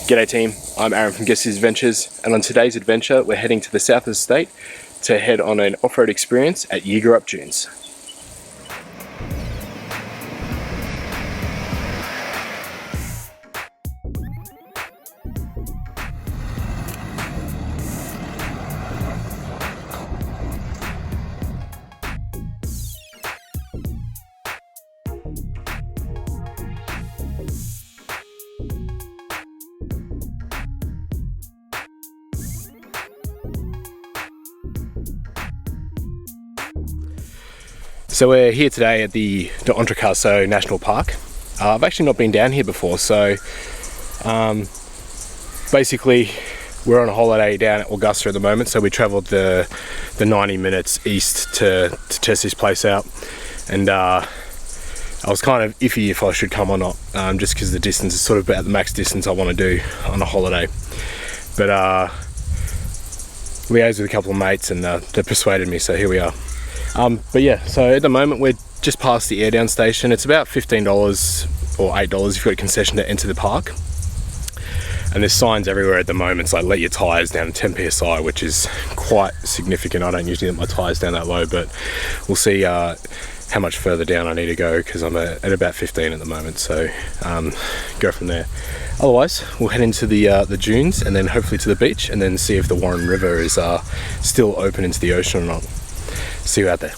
G'day team, I'm Aaron from Westisbest, and on today's adventure we're heading to the south of the state to head on an off-road experience at Yeagarup Dunes. So we're here today at the Perthisok National Park. I've actually not been down here before, so basically we're on a holiday down at Augusta at the moment, so we travelled the 90 minutes east to test this place out, and I was kind of iffy if I should come or not, just because the distance is sort of about the max distance I want to do on a holiday. But liaised with a couple of mates and they persuaded me, so here we are. But yeah, so at the moment we're just past the air down station. It's about $15 or $8 if you've got a concession to enter the park. And there's signs everywhere at the moment. It's like, let your tyres down to 10 psi, which is quite significant. I don't usually let my tyres down that low, but we'll see how much further down I need to go, because I'm at about 15 at the moment, so go from there. Otherwise, we'll head into the dunes and then hopefully to the beach, and then see if the Warren River is still open into the ocean or not. See you out there.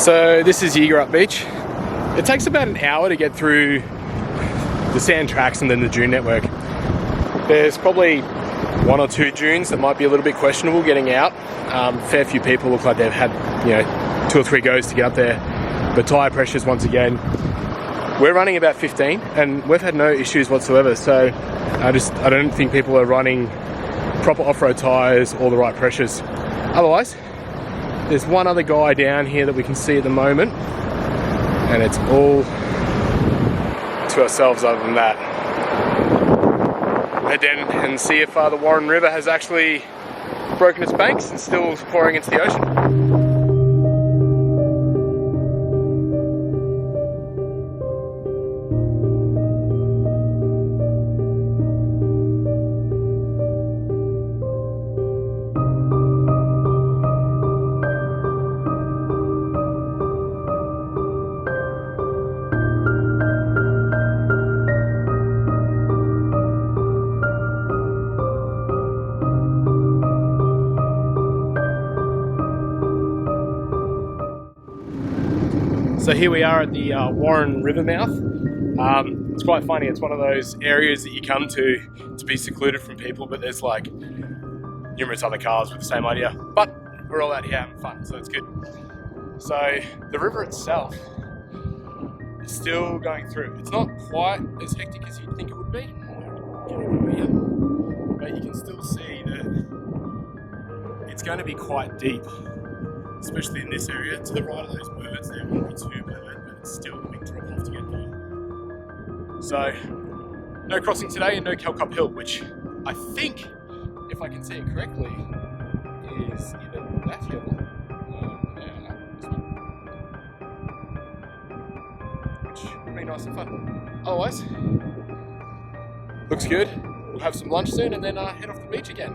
So this is Yeagarup Beach. It takes about an hour to get through the sand tracks and then the dune network. There's probably one or two dunes that might be a little bit questionable getting out. Fair few people look like they've had, you know, 2 or 3 goes to get up there. But tyre pressures, once again, we're running about 15 and we've had no issues whatsoever. So I don't think people are running proper off-road tyres or the right pressures. Otherwise, there's one other guy down here that we can see at the moment, and it's all to ourselves other than that. Head down and see if the Warren River has actually broken its banks and still pouring into the ocean. So here we are at the Warren River mouth. It's quite funny, it's one of those areas that you come to be secluded from people, but there's like numerous other cars with the same idea. But we're all out here having fun, so it's good. So the river itself is still going through. It's not quite as hectic as you'd think it would be. But you can still see that it's going to be quite deep, especially in this area. To the right of those birds, there won't be too bad, but it's still a big drop off to get there. So, no crossing today and no Kelcup Hill, which I think, if I can see it correctly, is either that hill or this one, which would be nice and fun. Otherwise, looks good. We'll have some lunch soon and then head off the beach again.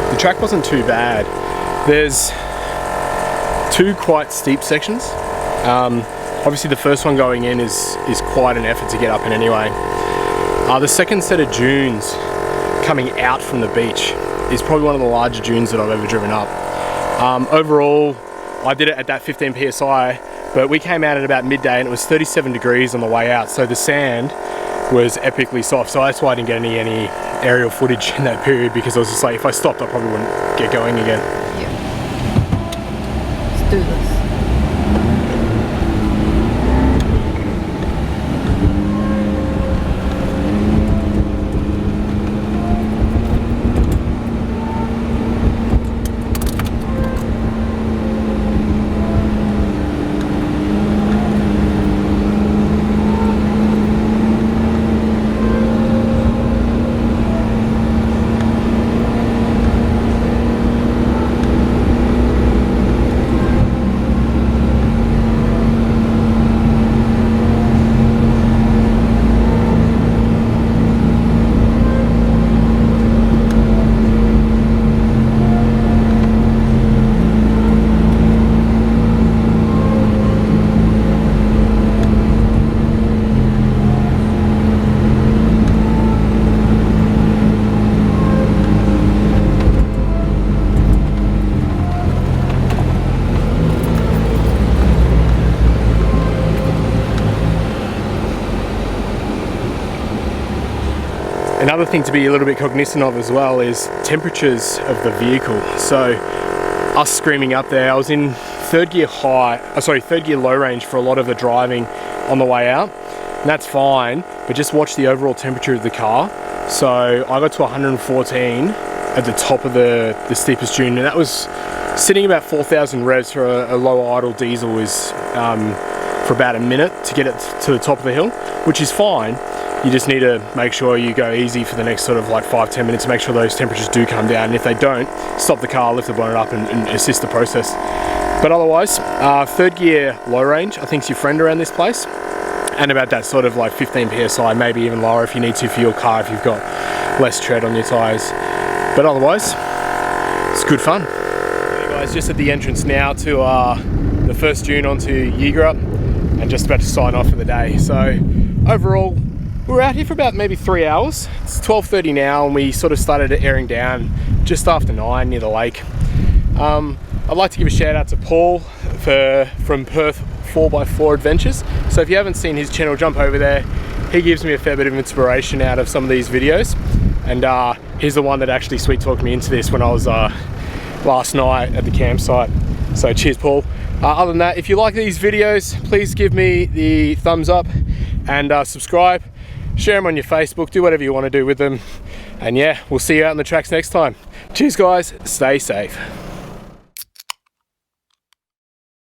The track wasn't too bad. There's 2 quite steep sections. Obviously the first one going in is quite an effort to get up in anyway. The second set of dunes coming out from the beach is probably one of the larger dunes that I've ever driven up. Overall, I did it at that 15 psi, but we came out at about midday and it was 37 degrees on the way out, so the sand was epically soft. So that's why I didn't get any aerial footage in that period, because I was just like, if I stopped I probably wouldn't get going again. Yeah. Let's do this. Another thing to be a little bit cognizant of as well is temperatures of the vehicle. So us screaming up there, I was in third gear low range for a lot of the driving on the way out, and that's fine, but just watch the overall temperature of the car. So I got to 114 at the top of the steepest dune, and that was sitting about 4,000 revs for a low idle diesel is for about a minute to get it to the top of the hill, which is fine. You just need to make sure you go easy for the next sort of like 5-10 minutes to make sure those temperatures do come down, and if they don't, stop the car, lift the bonnet up and assist the process. But otherwise, third gear low range I think is your friend around this place, and about that sort of like 15 psi, maybe even lower if you need to for your car if you've got less tread on your tyres. But otherwise, it's good fun. Hey guys, just at the entrance now to the first dune onto Yeagarup, and just about to sign off for the day. So overall, we're out here for about maybe 3 hours. It's 12:30 now, and we sort of started airing down just after 9 near the lake. I'd like to give a shout out to Paul from Perth 4x4 Adventures. So if you haven't seen his channel, jump over there. He gives me a fair bit of inspiration out of some of these videos, and he's the one that actually sweet talked me into this when I was last night at the campsite. So cheers, Paul. Other than that, if you like these videos, please give me the thumbs up and subscribe. Share them on your Facebook, do whatever you want to do with them. And yeah, we'll see you out on the tracks next time. Cheers guys, stay safe.